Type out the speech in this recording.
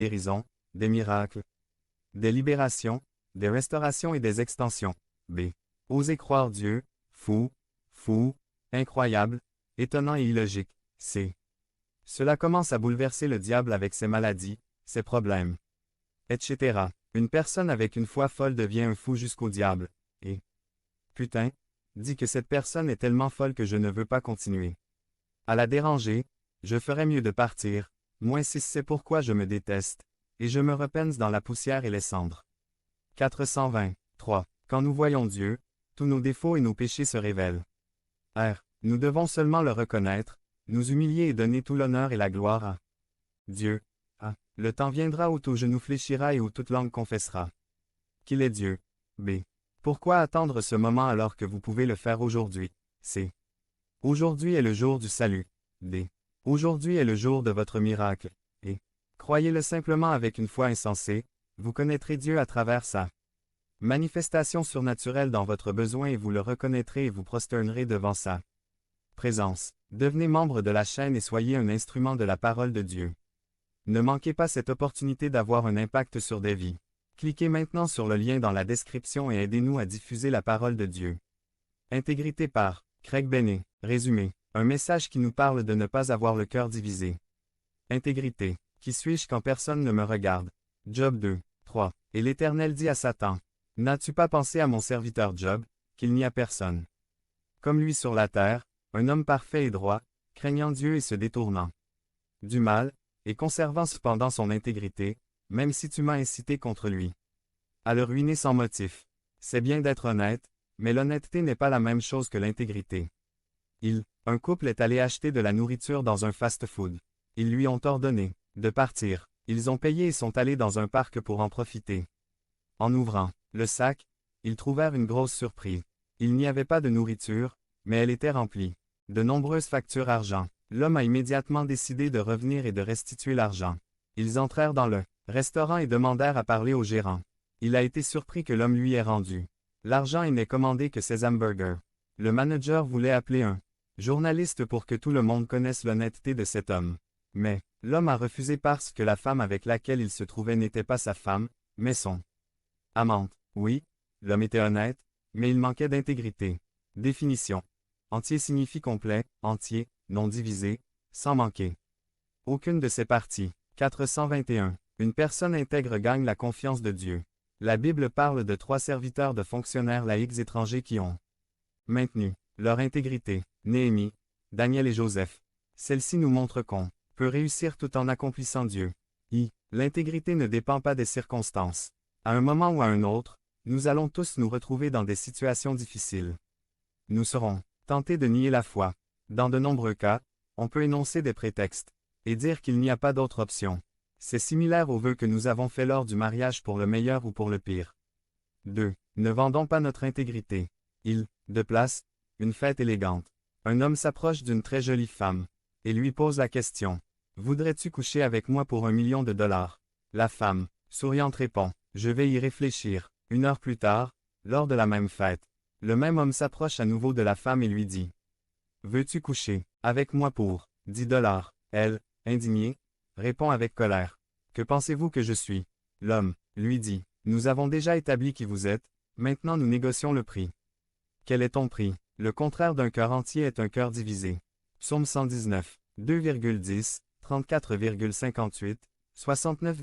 guérisons, des miracles, des libérations, des restaurations et des extensions. B. Oser croire Dieu, fou, incroyable, étonnant et illogique. C. Cela commence à bouleverser le diable avec ses maladies, ses problèmes, etc. Une personne avec une foi folle devient un fou jusqu'au diable, et putain, dit que cette personne est tellement folle que je ne veux pas continuer à la déranger, je ferais mieux de partir, moins si c'est pourquoi je me déteste, et je me repense dans la poussière et les cendres. 423. Quand nous voyons Dieu, tous nos défauts et nos péchés se révèlent. R. Nous devons seulement le reconnaître, nous humilier et donner tout l'honneur et la gloire à Dieu. A. Le temps viendra où tout genou fléchira et où toute langue confessera qu'il est Dieu. B. Pourquoi attendre ce moment alors que vous pouvez le faire aujourd'hui? C. Aujourd'hui est le jour du salut. D. Aujourd'hui est le jour de votre miracle. Et croyez-le simplement avec une foi insensée, vous connaîtrez Dieu à travers sa manifestation surnaturelle dans votre besoin et vous le reconnaîtrez et vous prosternerez devant sa présence. Devenez membre de la chaîne et soyez un instrument de la parole de Dieu. Ne manquez pas cette opportunité d'avoir un impact sur des vies. Cliquez maintenant sur le lien dans la description et aidez-nous à diffuser la parole de Dieu. Intégrité par Craig Bennett. Résumé. Un message qui nous parle de ne pas avoir le cœur divisé. Intégrité. Qui suis-je quand personne ne me regarde? Job 2, 3. Et l'Éternel dit à Satan, n'as-tu pas pensé à mon serviteur Job, qu'il n'y a personne comme lui sur la terre, un homme parfait et droit, craignant Dieu et se détournant du mal, et conservant cependant son intégrité, même si tu m'as incité contre lui à le ruiner sans motif. C'est bien d'être honnête, mais l'honnêteté n'est pas la même chose que l'intégrité. Un couple est allé acheter de la nourriture dans un fast-food. Ils lui ont ordonné de partir. Ils ont payé et sont allés dans un parc pour en profiter. En ouvrant le sac, ils trouvèrent une grosse surprise. Il n'y avait pas de nourriture, mais elle était remplie de nombreuses factures argent. L'homme a immédiatement décidé de revenir et de restituer l'argent. Ils entrèrent dans le restaurant et demandèrent à parler au gérant. Il a été surpris que l'homme lui ait rendu l'argent et n'ait commandé que ses hamburgers. Le manager voulait appeler un journaliste pour que tout le monde connaisse l'honnêteté de cet homme. Mais, l'homme a refusé parce que la femme avec laquelle il se trouvait n'était pas sa femme, mais son amante. Oui, l'homme était honnête, mais il manquait d'intégrité. Définition. Entier signifie complet, entier, non divisé, sans manquer aucune de ses parties. 421. Une personne intègre gagne la confiance de Dieu. La Bible parle de 3 serviteurs de fonctionnaires laïcs étrangers qui ont maintenu leur intégrité. Néhémie, Daniel et Joseph. Celle-ci nous montre qu'on peut réussir tout en accomplissant Dieu. L'intégrité ne dépend pas des circonstances. À un moment ou à un autre, nous allons tous nous retrouver dans des situations difficiles. Nous serons tentés de nier la foi. Dans de nombreux cas, on peut énoncer des prétextes et dire qu'il n'y a pas d'autre option. C'est similaire aux vœux que nous avons faits lors du mariage pour le meilleur ou pour le pire. 2. Ne vendons pas notre intégrité. De place, une fête élégante. Un homme s'approche d'une très jolie femme et lui pose la question. Voudrais-tu coucher avec moi pour $1 million? La femme, souriante répond. Je vais y réfléchir. 1 heure plus tard, lors de la même fête, le même homme s'approche à nouveau de la femme et lui dit. Veux-tu coucher avec moi pour $10? Elle, indignée, répond avec colère. Que pensez-vous que je suis? L'homme, lui dit. Nous avons déjà établi qui vous êtes, maintenant nous négocions le prix. Quel est ton prix? Le contraire d'un cœur entier est un cœur divisé. Psaume 119, 2,10, 34,58, 69,